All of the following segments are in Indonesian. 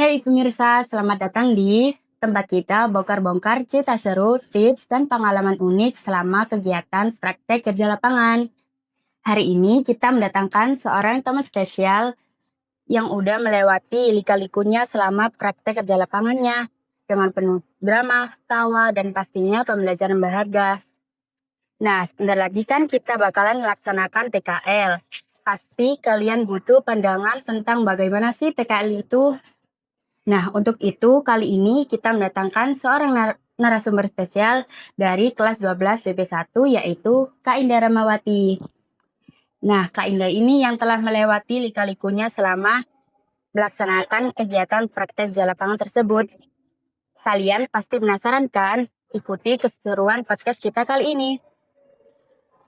Hai pemirsa, selamat datang di tempat kita bongkar-bongkar cerita seru, tips, dan pengalaman unik selama kegiatan praktek kerja lapangan. Hari ini kita mendatangkan seorang tamu spesial yang udah melewati lika-likunya selama praktek kerja lapangannya dengan penuh drama, tawa, dan pastinya pembelajaran berharga. Nah, sebentar lagi kan kita bakalan melaksanakan PKL. Pasti kalian butuh pandangan tentang bagaimana sih PKL itu. Nah, untuk itu kali ini kita mendatangkan seorang narasumber spesial dari kelas 12 BP1 yaitu Kak Indah Ramawati. Nah, Kak Indah ini yang telah melewati lika-likunya selama melaksanakan kegiatan praktek kerja lapangan tersebut. Kalian pasti penasaran kan? Ikuti keseruan podcast kita kali ini.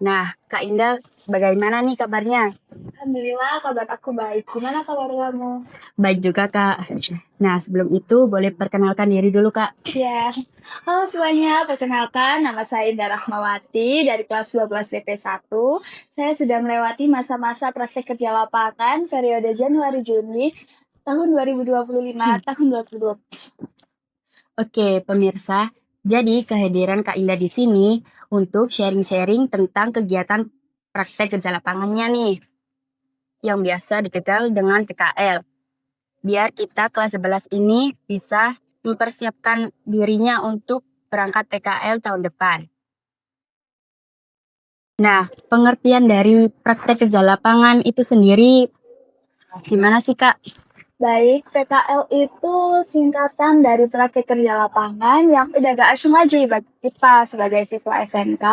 Nah, Kak Indah, bagaimana nih kabarnya? Alhamdulillah kabar aku baik. Gimana kabar kamu? Baik juga, Kak. Nah, sebelum itu boleh perkenalkan diri dulu, Kak. Ya. Halo semuanya, perkenalkan nama saya Indah Rahmawati dari kelas 12 BP1. Saya sudah melewati masa-masa praktek kerja lapangan periode Januari-Juni tahun 2025, tahun 2020. Oke, pemirsa. Jadi, kehadiran Kak Indah di sini untuk sharing-sharing tentang kegiatan praktek kerja lapangannya nih, yang biasa dikenal dengan PKL. Biar kita kelas 11 ini bisa mempersiapkan dirinya untuk berangkat PKL tahun depan. Nah, pengertian dari praktek kerja lapangan itu sendiri gimana sih, Kak? Baik, PKL itu singkatan dari praktek kerja lapangan yang udah gak asing lagi bagi kita sebagai siswa SMK.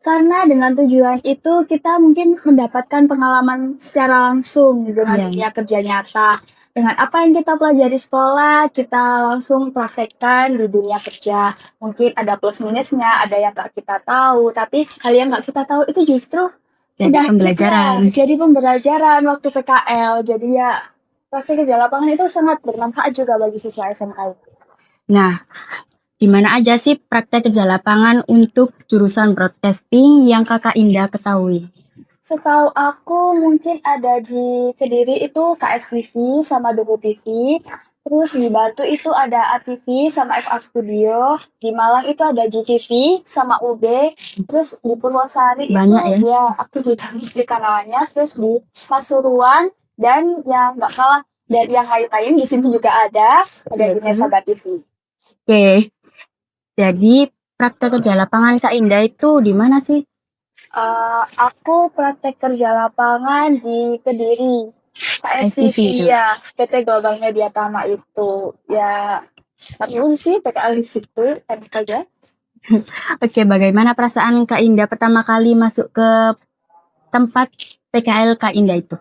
Karena dengan tujuan itu kita mungkin mendapatkan pengalaman secara langsung dengan dunia kerja nyata. Dengan apa yang kita pelajari sekolah, kita langsung praktekkan di dunia kerja. Mungkin ada plus minusnya, ada yang gak kita tahu, tapi hal yang gak kita tahu itu justru Jadi pembelajaran. jadi pembelajaran waktu PKL. Jadi ya praktek kerja lapangan itu sangat bermanfaat juga bagi siswa SMK. Nah, di mana aja sih praktek kerja lapangan untuk jurusan broadcasting yang Kakak Indah ketahui? Setahu aku mungkin ada di Kediri itu KSTV sama Dogo TV. Terus di Batu itu ada ATV sama FA Studio. Di Malang itu ada GTV sama UB. Terus di Purwosari Banyak itu ya aku juga di kanalnya. Terus di Pasuruan dan yang nggak kalah dari yang lain-lain di sini juga ada Dunia Sahabat TV. Oke. Jadi praktek kerja lapangan Kak Indah itu di mana sih? Aku praktek kerja lapangan di Kediri. KSTV itu. Ya, PT Global Media Tama itu. Ya, seru sih PKL di situ, enak aja. Oke, bagaimana perasaan Kak Indah pertama kali masuk ke tempat PKL Kak Indah itu?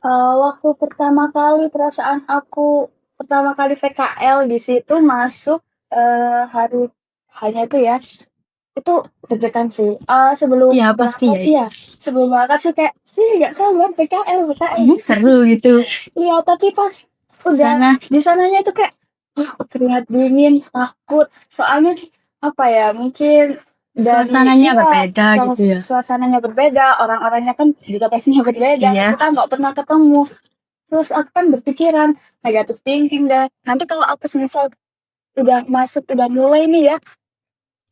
Waktu pertama kali perasaan aku pertama kali PKL di situ masuk hari hanya itu ya. Itu deg-degan sih. Sebelum Iya, pasti ya. Iya, sebelum berangkat sih kayak, nggak sabar PKL. Seru gitu. Iya, tapi pas udah di sananya itu kayak keringat dingin, takut. Soalnya apa ya? Mungkin Suasananya berbeda gitu ya. Suasananya berbeda, orang-orangnya kan juga pastinya berbeda. Iya. Kita nggak pernah ketemu. Terus aku kan berpikiran negatif thinking dah. Nanti kalau aku misal udah masuk, udah mulai nih ya,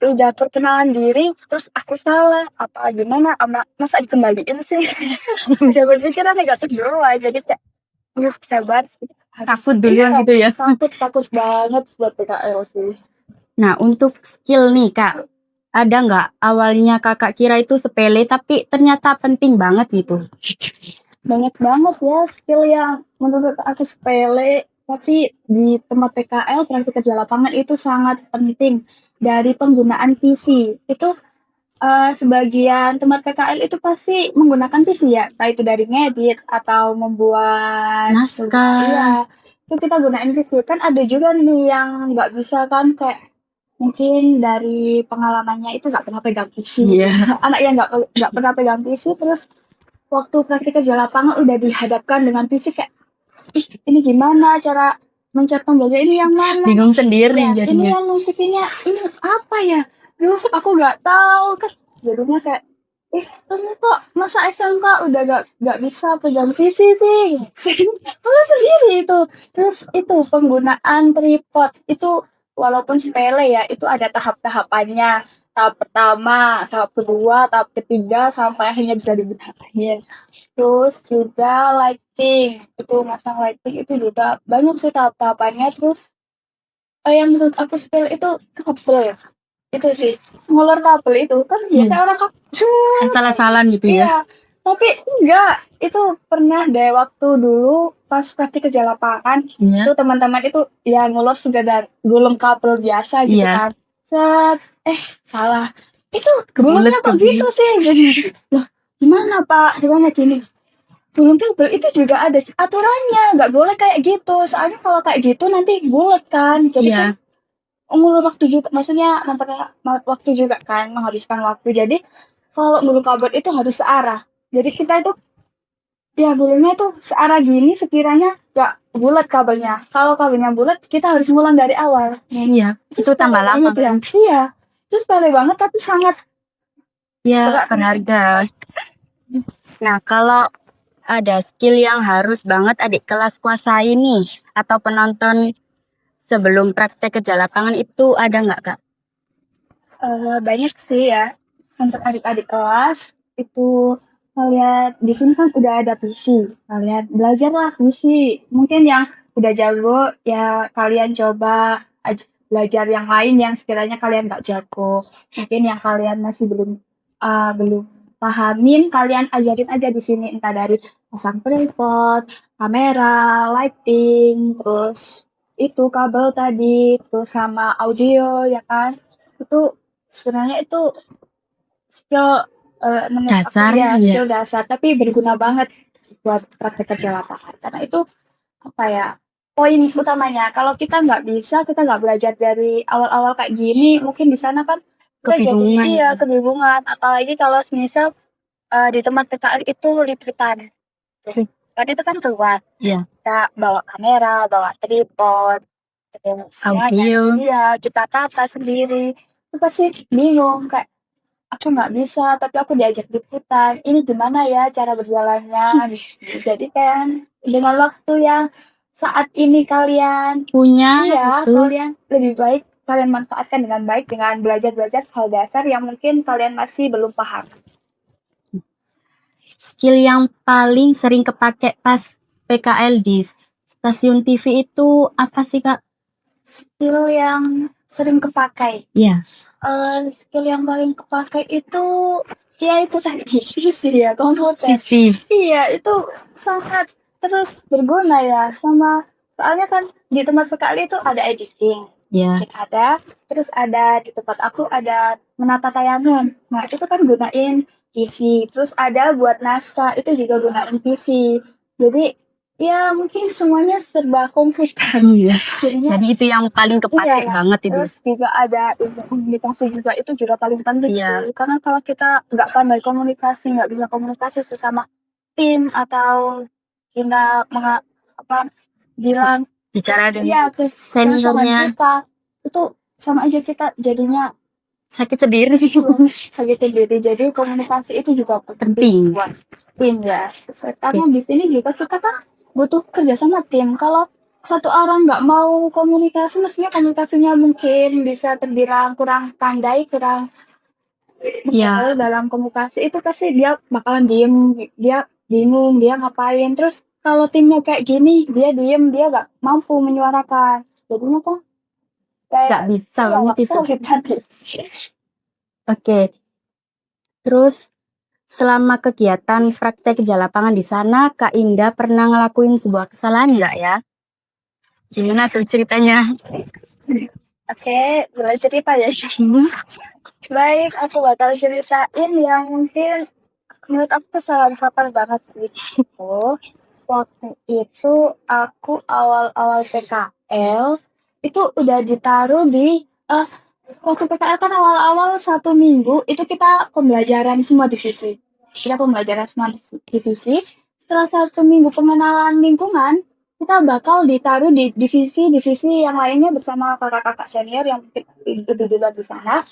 udah perkenalan diri, terus aku salah, apa gimana, masa dikembaliin sih? Udah berpikiran negatif dulu aja, jadi kayak, sabar. Takut duluan gitu ya. Takut banget buat PKL sih. Nah, untuk skill nih Kak, ada nggak awalnya Kakak kira itu sepele tapi ternyata penting banget gitu? Banyak banget ya skill yang menurut aku sepele, tapi di tempat PKL praktik kerja lapangan itu sangat penting. Dari penggunaan PC itu sebagian tempat PKL itu pasti menggunakan PC ya, entah itu dari ngedit atau membuat Naskah. Iya, itu kita gunain PC. Kan ada juga nih yang nggak bisa kan, kayak mungkin dari pengalamannya itu nggak pernah pegang PC. Iya. Anak yang nggak pernah pegang PC, terus waktu praktik kerja lapangan udah dihadapkan dengan PC kayak, ini gimana cara mencet tombolnya, ini yang mana? Bingung sendiri Ini jadinya. yang notifiknya ini apa ya? Duh, aku nggak tahu kan. Jadinya kayak Kamu kok masa SMK udah gak bisa pegang PC sih? Kamu sendiri itu. Terus itu penggunaan tripod itu walaupun sepele ya, itu ada tahap-tahapannya. Tahap pertama, tahap kedua, tahap ketiga, sampai akhirnya bisa digunakan. Terus juga lighting, itu masang lighting itu juga banyak sih tahap-tahapannya. Terus yang menurut aku sepele itu kabel ya. Itu sih, ngulur kabel itu kan biasanya orang kabel Asal-asalan gitu ya. iya, tapi enggak. Itu pernah deh waktu dulu pas praktik kerja lapangan, Iya. itu teman-teman itu ya ngulur sekedar gulung kabel biasa gitu Iya. kan. Set, salah. Itu Kebulet gulungnya kok lagi. gitu sih? Jadi, loh gimana Pak? Gimana gini? Gulung kabel itu juga ada aturannya, nggak boleh kayak gitu. Soalnya kalau kayak gitu nanti bulet kan. Jadi kan Iya. ngulur waktu juga, maksudnya waktu juga kan, menghabiskan waktu. Jadi kalau gulung kabel itu harus searah. Jadi kita itu ya gulungnya itu searah gini sekiranya gak bulat kabelnya. Kalau kabelnya bulat kita harus ngulang dari awal. Iya. Itu Itu sepele tambah lama banget ya. kan. Iya. Itu sepele banget tapi sangat Ya, berat. berharga. Nah, kalau ada skill yang harus banget adik kelas kuasai nih, atau penonton sebelum praktek kerja lapangan itu ada nggak, Kak? Banyak sih ya untuk adik-adik kelas itu. Kalian di sini kan udah ada PC, kalian belajarlah PC. Mungkin yang udah jago ya kalian coba belajar yang lain yang sekiranya kalian nggak jago. Mungkin yang kalian masih belum pahamin, kalian ajarin aja di sini, entah dari pasang tripod, kamera, lighting, terus itu kabel tadi, terus sama audio ya kan. Itu sebenarnya itu skill, menurut aku Dasar ya ya. skill dasar, tapi berguna banget buat praktek kerja lapangan. Karena itu apa ya, poin utamanya kalau kita nggak bisa, kita nggak belajar dari awal-awal kayak gini, mungkin di sana kan kita jadi Kebingungan. iya kebingungan. Apalagi kalau misal di tempat PKL itu liputan. Tuh. Kan itu kan keluar. Iya. Kita bawa kamera, bawa tripod, terus semuanya. Audio. Iya, kita tata sendiri. Itu pasti bingung kayak aku nggak bisa, tapi aku diajak liputan. Ini gimana ya cara berjalannya? Jadi kan dengan waktu yang saat ini kalian Punya iya, itu kalian lebih baik kalian manfaatkan dengan baik dengan belajar-belajar hal dasar yang mungkin kalian masih belum paham. skill yang paling sering kepake pas PKL di stasiun TV itu apa sih, Kak? Skill yang sering kepakai. Iya. Skill yang paling kepakai itu ya itu tadi sih ya komputer. PC. Iya itu sangat terus berguna ya sama, soalnya kan di tempat PKL itu ada editing, Ya. mungkin ada, terus ada di tempat aku ada menata tayangan. Nah itu kan gunain PC, terus ada buat naskah itu juga gunain PC. Jadi ya mungkin semuanya serba komputer. Iya. Jadinya Jadi itu yang paling kepake iya, banget itu. terus juga ada ilmu komunikasi juga, itu juga paling penting Iya. sih. Karena kalau kita nggak pandai komunikasi, nggak bisa komunikasi sesama tim atau kita apa bilang Bicara iya dengan ke sama seniornya kita, itu sama aja kita jadinya sakit sendiri sih. sakit sendiri. Jadi komunikasi itu juga Penting. buat tim ya. Karena di sini juga kita kan butuh kerja sama tim. Kalau satu orang nggak mau komunikasi, maksudnya komunikasinya mungkin bisa terbilang kurang pandai, kurang Ya. dalam komunikasi, itu pasti dia bakalan diem, dia bingung, dia ngapain. Terus kalau timnya kayak gini, dia diem, dia nggak mampu menyuarakan. Jadinya kan kayak Nggak bisa ya banget nggak itu. solid nanti. Oke. Terus selama kegiatan praktek kerja lapangan di sana, Kak Indah pernah ngelakuin sebuah kesalahan nggak ya? Gimana tuh ceritanya? Oke, boleh cerita ya. Baik, aku bakal ceritain yang mungkin menurut aku kesalahan fatal banget sih. Waktu itu aku awal-awal PKL itu udah ditaruh di waktu PKL kan awal-awal 1 minggu itu kita pembelajaran semua divisi. Kita pembelajaran semua divisi. Setelah 1 minggu pengenalan lingkungan, kita bakal ditaruh di divisi-divisi yang lainnya bersama kakak-kakak senior yang mungkin lebih dulu di sana.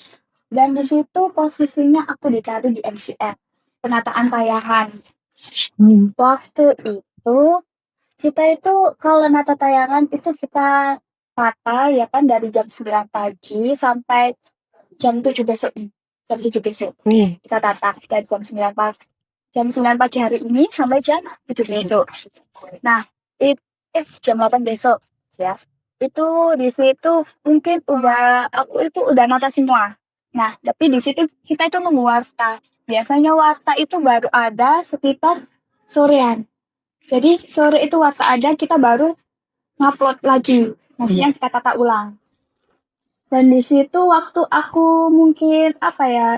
Dan di situ posisinya aku ditaruh di MCM. penataan tayangan. Hmm. Waktu itu kita itu kalau nata tayangan itu kita tata ya kan dari jam 9 pagi sampai jam 7 besok. Jam 7 besok. Kita tata dari jam 9 pagi hari ini sampai jam 7 besok. Nah, jam 8 besok ya. Itu di situ mungkin aku itu udah nata semua. Nah, tapi di situ kita itu nunggu warta. Biasanya warta itu baru ada sekitar sorean. Jadi sore itu warta ada, kita baru ngupload lagi. Maksudnya kita tata ulang. Dan di situ waktu aku mungkin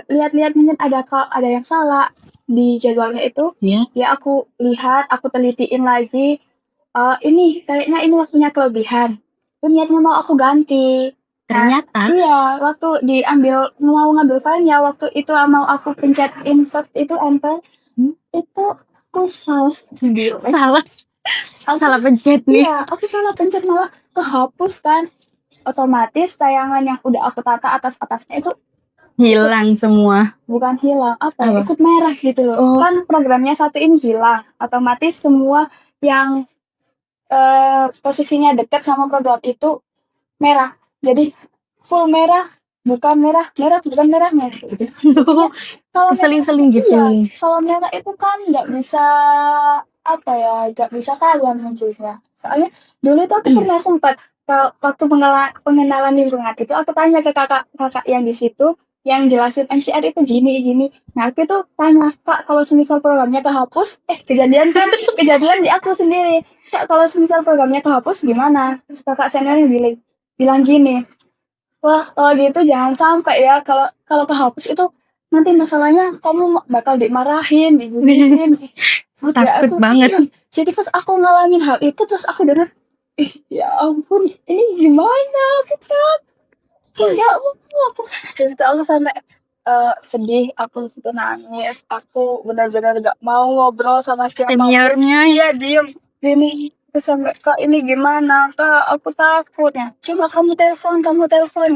lihat-lihat mungkin ada yang salah di jadwalnya itu, ya aku lihat, aku telitiin lagi. Ini kayaknya ini waktunya kelebihan. Itu niatnya mau aku ganti. Ternyata Iya, waktu mau ngambil filenya, waktu itu mau aku pencet insert itu enter, itu aku salah pencet nih. Iya, aku salah pencet malah kehapus kan. Otomatis tayangan yang udah aku tata atas-atasnya itu Hilang semua. bukan hilang, ikut merah gitu loh. Kan programnya satu ini hilang. Otomatis semua yang posisinya dekat sama program itu merah. Jadi full merah, bukan merah, bukan merah gitu. Kalau Seling-seling gitu. Iya, kalau merah itu kan nggak bisa nggak bisa tajam munculnya. Soalnya dulu itu aku pernah sempat waktu pengenalan lingkungan itu aku tanya ke kakak yang di situ yang jelasin MCR itu gini. Nah aku itu tanya, Kak, kalau semisal programnya kehapus, kejadian di aku sendiri. Kak, kalau semisal programnya kehapus gimana? Terus kakak seniornya bilang gini, wah kalau gitu jangan sampai ya, kalau kehapus itu nanti masalahnya kamu bakal dimarahin, dibullying. Takut banget. Jadi pas aku ngalamin hal itu terus aku dengar, ya ampun, ini gimana kita? Ya ampun, terus itu aku sampai sedih, aku situ nangis, aku benar-benar gak mau ngobrol sama siapa. Seniornya Iya diem gini. Terus sampai, Kak ini gimana? Kak aku takut ya. Coba kamu telepon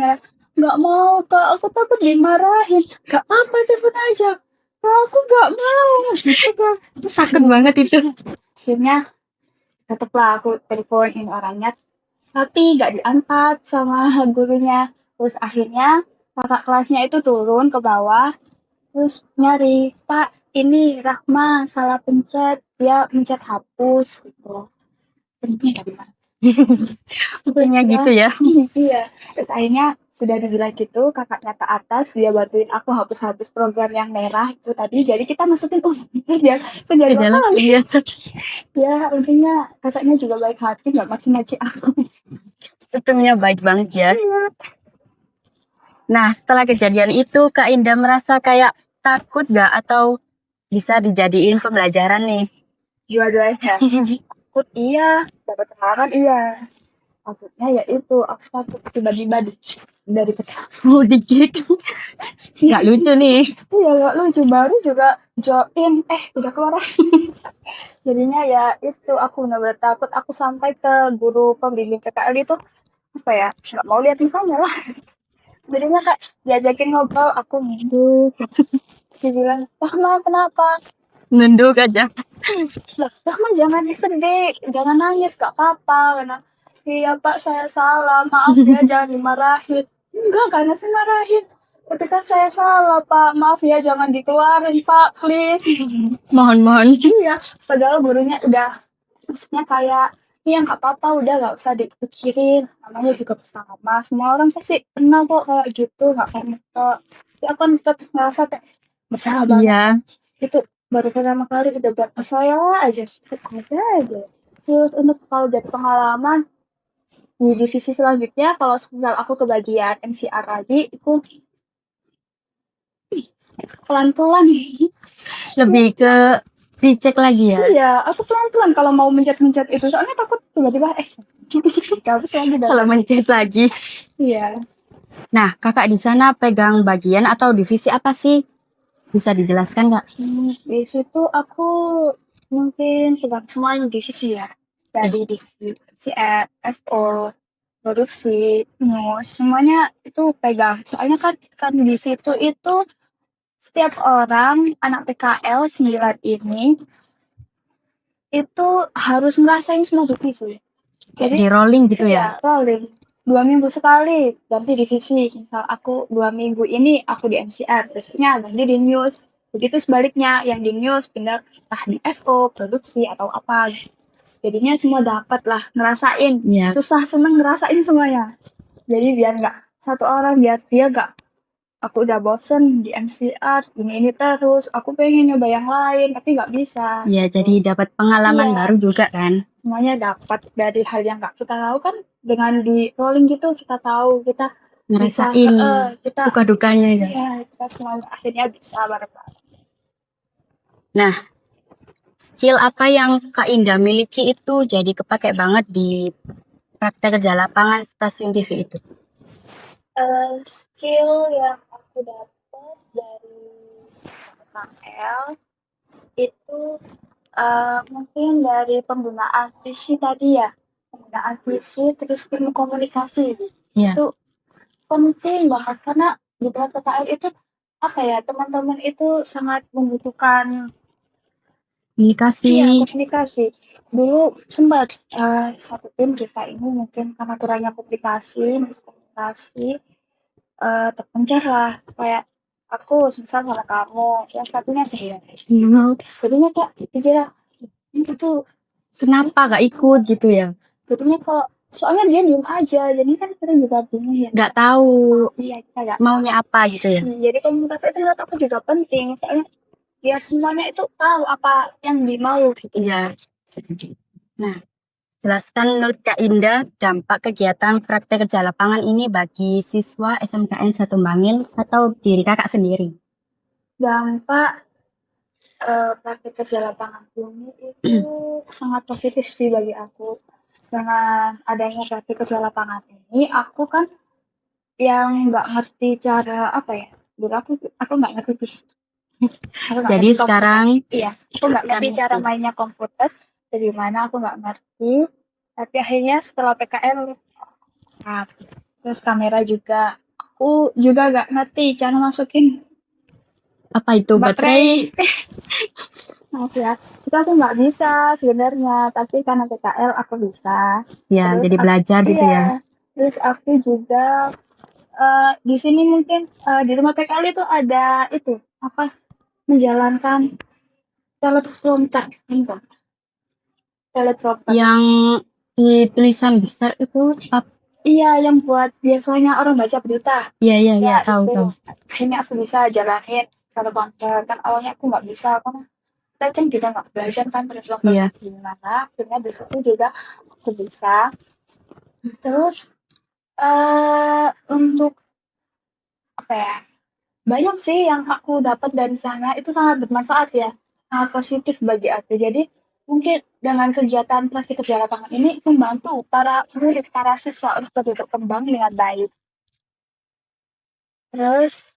ya. Nggak mau Kak, aku takut dimarahin. Gak apa, telepon aja. Kak, aku gak mau. Gitu kan. takut banget itu. Akhirnya tetaplah aku teleponin orangnya, tapi gak diangkat sama gurunya. Terus akhirnya kakak kelasnya itu turun ke bawah, terus nyari, Pak ini Rahma salah pencet, dia mencet hapus gitu. Bentuknya dari mana? Punya gitu ya. Iya. Terus akhirnya sudah dibilang gitu, kakaknya ke atas, dia bantuin aku hapus program yang merah itu tadi. Jadi kita masukin ya penjadwal kali. Iya. Ya intinya kakaknya juga baik hati, nggak maki-maki aku. Untungnya baik banget ya. Nah, setelah kejadian itu, Kak Indah merasa kayak takut gak atau bisa dijadiin pembelajaran nih? Dua-duanya. Takut iya, dapat pengalaman iya. Takutnya ya itu, aku takut tiba-tiba dari Oh, dikit. Gak lucu nih. Iya, gak lucu. Baru juga join, udah keluar. Jadinya ya itu, aku benar-benar takut. Aku sampai ke guru pembimbing CKL itu, nggak mau lihat infonya lah. Jadinya Kak, diajakin ngobrol, aku nunduk. Dia bilang, Rahma kenapa? Nunduk aja. Rahma jangan sedih, jangan nangis, gak apa-apa. Karena, iya Pak, saya salah, maaf ya, jangan dimarahin. Enggak, karena saya marahin. Tapi kan saya salah Pak, maaf ya, jangan dikeluarin Pak, please. Mohon. Iya, padahal gurunya udah, maksudnya kayak, iya nggak apa-apa, udah nggak usah dipikirin. Namanya juga pertama, semua orang pasti pernah kok kayak gitu, nggak pernah. Ya kan tetap ngerasa kayak bersalah banget. Iya. Itu baru pertama kali udah buat masalah aja, ada aja. Terus untuk kalau jadi pengalaman di divisi selanjutnya, kalau misal aku kebagian MCR lagi, itu pelan-pelan. Lebih ke dicek lagi ya. Iya, aku pelan-pelan kalau mau mencet-mencet itu, soalnya takut tiba-tiba gabus lagi. Salah mencet lagi. Iya. Nah, kakak di sana pegang bagian atau divisi apa sih? Bisa dijelaskan nggak? Di situ aku mungkin pegang semuanya divisi ya. Dari divisi CFO, produksi, semuanya itu pegang. Soalnya kan di situ itu Setiap orang anak PKL 9 ini itu harus ngerasain semua divisi. Kayak Jadi di rolling gitu ya? iya, rolling. 2 minggu sekali ganti divisi. Misal aku 2 minggu ini aku di MCR, terusnya ganti di news. Begitu sebaliknya, yang di news pindah entah di FO, produksi atau apa. Jadinya semua dapat lah ngerasain. Iya. Susah seneng ngerasain semuanya. Jadi biar nggak satu orang, biar dia nggak aku udah bosen di MCR ini terus. Aku pengen nyoba yang lain tapi nggak bisa. Iya, Gitu. jadi dapat pengalaman Iya, baru juga kan? semuanya dapat dari hal yang nggak kita tahu kan, dengan di rolling gitu kita tahu, kita bisa Ngerasain kita suka dukanya ya. ya kita semuanya akhirnya bisa bareng-bareng. Nah, skill apa yang Kak Indah miliki itu jadi kepake banget di praktek kerja lapangan stasiun TV itu? Skill yang aku dapat dari KL itu mungkin dari penggunaan visi tadi ya, penggunaan visi terus ilmu komunikasi Iya, itu penting banget karena di dalam PKL itu apa ya, teman-teman itu sangat membutuhkan komunikasi. komunikasi. Dulu sempat satu tim kita ini mungkin karena kurangnya komunikasi terpencar lah, kayak aku misal sama kamu, yang satunya saya. Jadinya kayak pikir itu tuh Kenapa gak ikut gitu ya? jadinya kalau soalnya dia diem aja, jadi kan kita juga bingung ya. Gak tahu Iya, kita nggak maunya apa gitu ya? jadi komunikasi itu menurut aku juga penting, soalnya biar semuanya itu tahu apa yang dimau gitu. Iya. Nah, jelaskan menurut Kak Indah dampak kegiatan praktek kerja lapangan ini bagi siswa SMKN Satu Bangil atau diri kakak sendiri. Dampak praktik kerja lapangan ini itu sangat positif sih bagi aku. Dengan adanya praktik kerja lapangan ini, aku kan yang nggak ngerti cara apa ya, dulu aku nggak ngerti aku nggak Jadi ngerti komputer. sekarang Iya, aku nggak ngerti cara mainnya komputer. Dari mana aku nggak ngerti. Tapi akhirnya setelah PKL, nah, terus kamera juga, aku juga nggak ngerti cara masukin apa itu baterai. baterai? Maaf ya, itu aku nggak bisa sebenarnya, tapi karena PKL aku bisa. Ya, Terus jadi aku, belajar gitu iya, ya. terus aku juga di sini mungkin di rumah PKL itu ada itu apa, menjalankan teleprompter, bentar. Teleprompter. Yang di tulisan besar itu apa? Iya, yang buat biasanya orang baca berita. Iya, iya, Ya iya, tahu, itu, tahu. akhirnya aku bisa jalanin teleprompter. Kan awalnya aku nggak bisa, karena kita kan juga nggak belajar kan teleprompter Iya. gimana. Akhirnya di situ juga aku bisa. Terus untuk apa ya? Banyak sih yang aku dapat dari sana, itu sangat bermanfaat ya. Sangat positif bagi aku. Jadi mungkin dengan kegiatan praktik kerja lapangan ini membantu para murid, para siswa untuk lebih berkembang dengan baik. Terus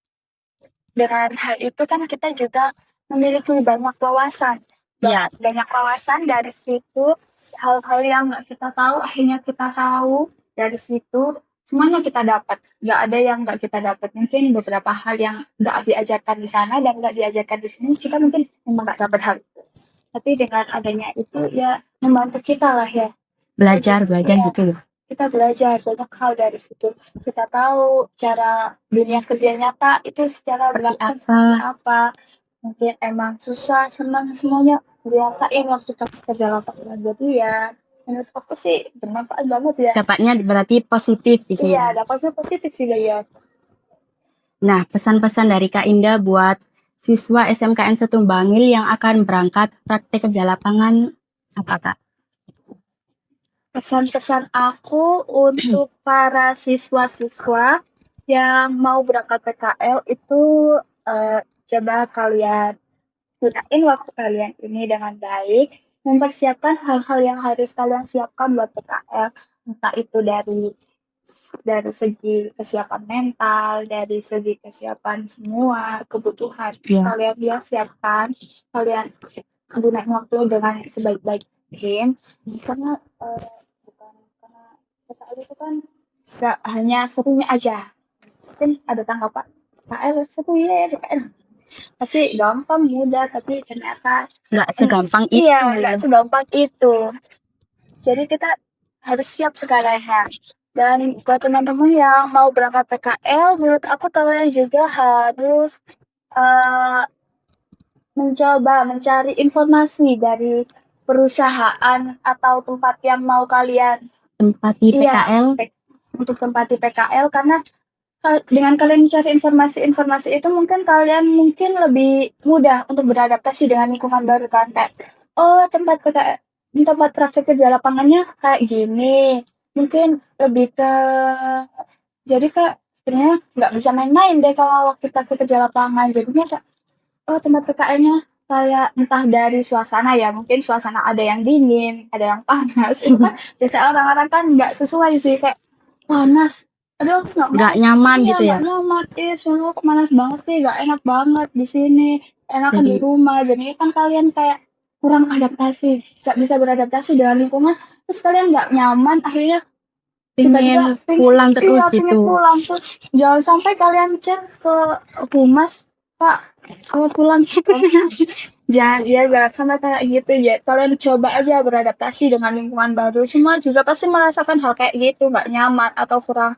dengan hal itu kan kita juga memiliki banyak wawasan. Iya, Banyak wawasan dari situ, hal-hal yang nggak kita tahu akhirnya kita tahu dari situ, semuanya kita dapat. Nggak ada yang nggak kita dapat. Mungkin beberapa hal yang nggak diajarkan di sana dan nggak diajarkan di sini, kita mungkin memang nggak dapat hal itu. Tapi dengan adanya itu ya membantu kita lah ya. belajar, belajar Iya, gitu loh. kita belajar banyak hal dari situ. Kita tahu cara dunia kerja nyata itu secara Seperti berlangsung apa? seperti apa. Mungkin emang susah, senang, semuanya dirasain waktu kita kerja lapangan. Jadi ya, menurut aku sih bermanfaat banget ya. Dapatnya berarti positif gitu Iya, ya. dapatnya positif sih ya. Nah, pesan-pesan dari Kak Indah buat siswa SMKN Satu Bangil yang akan berangkat praktek kerja lapangan apa Kak? Pesan-pesan aku untuk para siswa-siswa yang mau berangkat PKL itu coba kalian gunain waktu kalian ini dengan baik, mempersiapkan hal-hal yang harus kalian siapkan buat PKL, entah itu dari segi kesiapan mental, dari segi kesiapan semua kebutuhan, Ya. kalian dia siapkan, kalian gunain waktu dengan sebaik-baik mungkin, karena bukan karena PKL itu kan gak hanya serunya aja, mungkin ada tanggapan PKL seru ya PKL. pasti gampang, mudah, tapi ternyata Nggak segampang itu. iya nggak segampang itu. Jadi kita harus siap segalanya. Dan buat teman-teman yang mau berangkat PKL, menurut aku kalian juga harus eh, mencoba mencari informasi dari perusahaan atau tempat yang mau kalian Tempat di iya PKL. untuk tempat di PKL, karena dengan kalian mencari informasi-informasi itu mungkin kalian lebih mudah untuk beradaptasi dengan lingkungan baru kan, kayak oh tempat PKL, tempat praktek kerja lapangannya kayak gini, mungkin lebih ke jadi kak sebenarnya nggak bisa main-main deh kalau waktu praktek kerja lapangan, jadinya kak oh tempat PKL-nya kayak entah dari suasana ya, mungkin suasana ada yang dingin, ada yang panas. Itu kan biasa orang-orang kan nggak sesuai sih, kayak panas. Aduh, aku nggak Nggak mau. nyaman Iya, gitu ya. nggak nyaman. Suhu panas banget sih, nggak enak banget di sini. Enakan di Jadi rumah. Jadi kan kalian kayak kurang adaptasi, nggak bisa beradaptasi dengan lingkungan. Terus kalian nggak nyaman, akhirnya pengen tiba-tiba pengen pulang terus pengen gitu. pulang. Terus jangan sampai kalian chat ke humas, Pak, saya pulang gitu. Jangan, ya jangan sampai kayak gitu ya. Kalian coba aja beradaptasi dengan lingkungan baru. Semua juga pasti merasakan hal kayak gitu, nggak nyaman atau kurang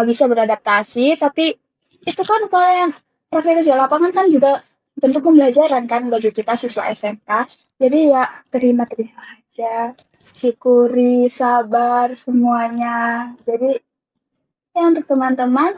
bisa beradaptasi. Tapi itu kan kalian praktek kerja lapangan kan juga bentuk pembelajaran kan bagi kita siswa SMK. Jadi ya terima-terima aja, syukuri, sabar semuanya. Jadi ya untuk teman-teman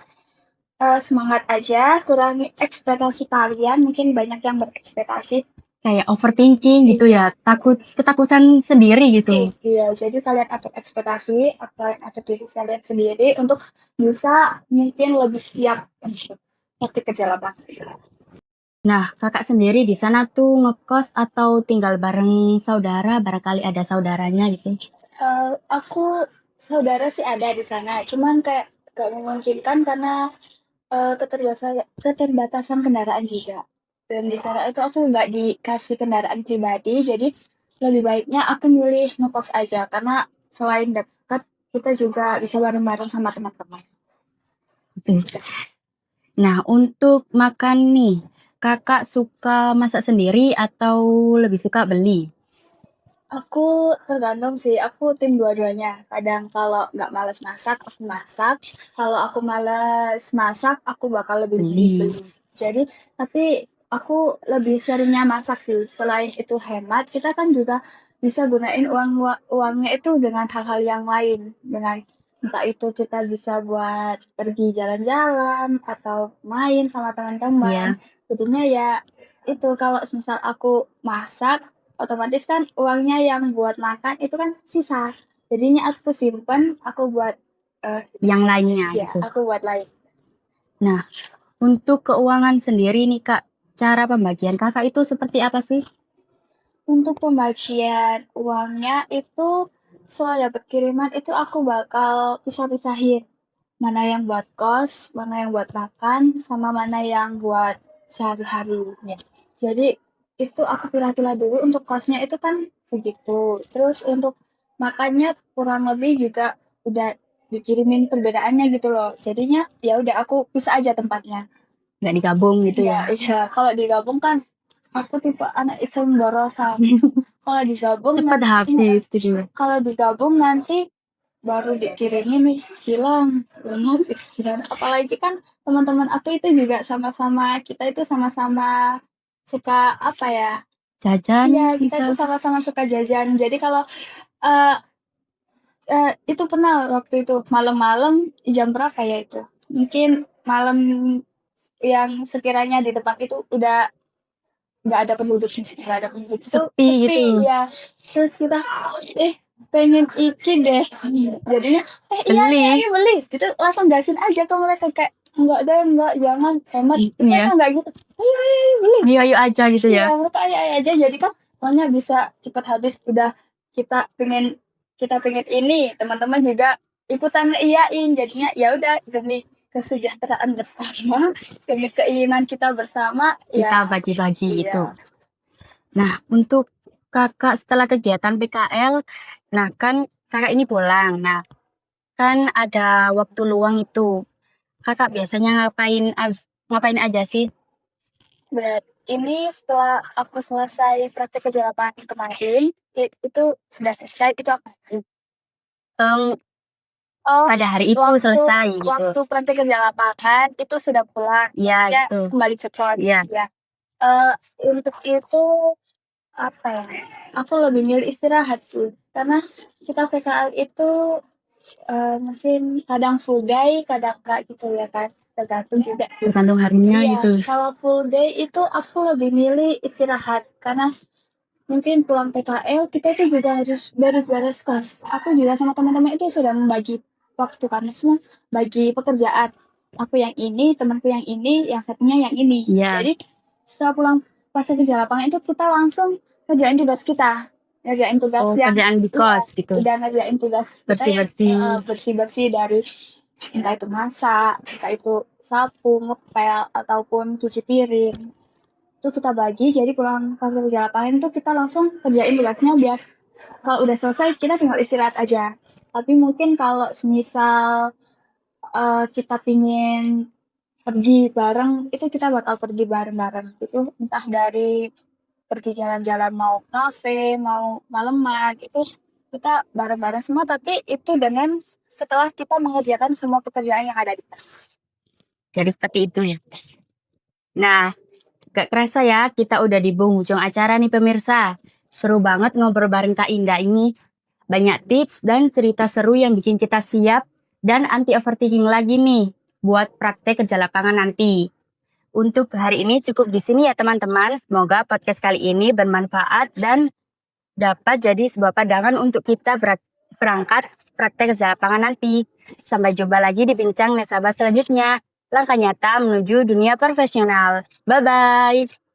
semangat aja, kurangi ekspektasi kalian. Mungkin banyak yang berekspektasi. Kayak overthinking gitu Iya. ya. Takut ketakutan sendiri gitu. Iya, jadi kalian atur ekspektasi, kalian atur diri kalian sendiri untuk bisa mungkin lebih siap untuk praktik kerja lapangan. Nah, kakak sendiri di sana tuh ngekos atau tinggal bareng saudara, barangkali ada saudaranya gitu. Aku saudara sih ada di sana, cuman kayak gak memungkinkan karena keterbatasan kendaraan juga. Dan di sana itu aku nggak dikasih kendaraan pribadi, jadi lebih baiknya aku milih ngekos aja karena selain dekat kita juga bisa bareng-bareng sama teman-teman. Gitu. Nah, untuk makan nih, kakak suka masak sendiri atau lebih suka beli? Aku tergantung sih, aku tim dua-duanya. Kadang kalau nggak males masak, aku masak. Kalau aku males masak, aku bakal lebih milih Beli. beli. Jadi, tapi aku lebih seringnya masak sih. Selain itu hemat, kita kan juga bisa gunain uangnya itu dengan hal-hal yang lain. Dengan entah itu kita bisa buat pergi jalan-jalan atau main sama teman-teman. Iya. Jadinya ya itu kalau misal aku masak otomatis kan uangnya yang buat makan itu kan sisa. Jadinya aku simpen, aku buat Yang lainnya ya gitu. aku buat lain. Nah, untuk keuangan sendiri nih kak, cara pembagian kakak itu seperti apa sih? Untuk pembagian uangnya itu setelah dapat kiriman itu aku bakal pisah-pisahin. Mana yang buat kos, mana yang buat makan, sama mana yang buat sehari-hari. Ya. Jadi itu aku pilih-pilih dulu, untuk kosnya itu kan segitu. Terus untuk makannya kurang lebih juga udah dikirimin perbedaannya gitu loh. Jadinya ya udah aku pisah aja tempatnya. Nggak digabung gitu Iya, ya? iya. Kalau digabung kan aku tipe anak iseng borosan. Kalau digabung Cepet nanti, habis gitu. kalau digabung nanti baru dikirimin nih silang banget pikiran. Apalagi kan teman-teman aku itu juga sama-sama, kita itu sama-sama suka apa ya, Jajan iya kita itu misal. sama-sama suka jajan. Jadi kalau eh itu pernah waktu itu malam-malam, jam berapa ya itu, mungkin malam yang sekiranya di tempat itu udah nggak ada penduduk di situ, nggak ada penduduk itu Sepi sepi gitu. ya. Terus kita pengen iki deh, jadinya iya Beli. iya iya beli gitu, langsung gasin aja ke mereka kayak enggak deh, enggak, jangan, hemat. Mereka Ya. enggak gitu, ayo ayo ayo beli. Ayo ayo aja gitu Iya ya. mereka ayo ayo aja, jadi kan uangnya bisa cepat habis. Udah kita pengen ini, teman-teman juga ikutan iyain, jadinya ya udah demi kesejahteraan bersama, demi keinginan kita bersama Kita ya. bagi-bagi gitu. Iya. Nah, untuk kakak setelah kegiatan PKL, nah kan kakak ini pulang. Nah, kan ada waktu luang itu. Kakak biasanya ngapain aja sih? Berat. Ini setelah aku selesai praktek kerja lapangan kemarin, itu sudah selesai, itu apa? Oh, Pada hari itu selesai gitu. waktu praktek kerja lapangan itu sudah pulang. Ya, Ya, itu. kembali ke kos. Ya. Ya. Untuk itu apa ya? Aku lebih milih istirahat sih, karena kita PKL itu mungkin kadang full day, kadang enggak gitu ya kan. Tergantung juga sih. Tergantung harinya Iya, gitu. kalau full day itu aku lebih milih istirahat karena mungkin pulang PKL kita itu juga harus beres-beres kelas. Aku juga sama teman-teman itu sudah membagi waktu kan, maksudnya bagi pekerjaan. Aku yang ini, temanku yang ini, yang satunya yang ini. Iya. Jadi setelah pulang pas kerja lapangan itu kita langsung kerjain tugas kita, ngerjain tugas Oh, yang kerjaan di kos gitu. udah ngerjain tugas kita yang Bersih-bersih. bersih-bersih dari entah itu masak, entah itu sapu, ngepel, ataupun cuci piring. Itu kita bagi, jadi pulang pas kerja lapangan itu kita langsung kerjain tugasnya biar kalau udah selesai kita tinggal istirahat aja. Tapi mungkin kalau semisal kita pingin pergi bareng, itu kita bakal pergi bareng-bareng. Itu entah dari pergi jalan-jalan mau kafe, mau maleman, itu kita bareng-bareng semua, tapi itu dengan setelah kita mengerjakan semua pekerjaan yang ada di tas. Jadi seperti itu ya. Nah, gak kerasa ya kita udah di penghujung acara nih pemirsa. Seru banget ngobrol bareng Kak Indah ini. Banyak tips dan cerita seru yang bikin kita siap dan anti overthinking lagi nih buat praktek kerja lapangan nanti. Untuk hari ini cukup di sini ya teman-teman. Semoga podcast kali ini bermanfaat dan dapat jadi sebuah pandangan untuk kita berangkat praktek kerja lapangan nanti. Sampai jumpa lagi di bincang nasabah selanjutnya. Langkah nyata menuju dunia profesional. Bye-bye.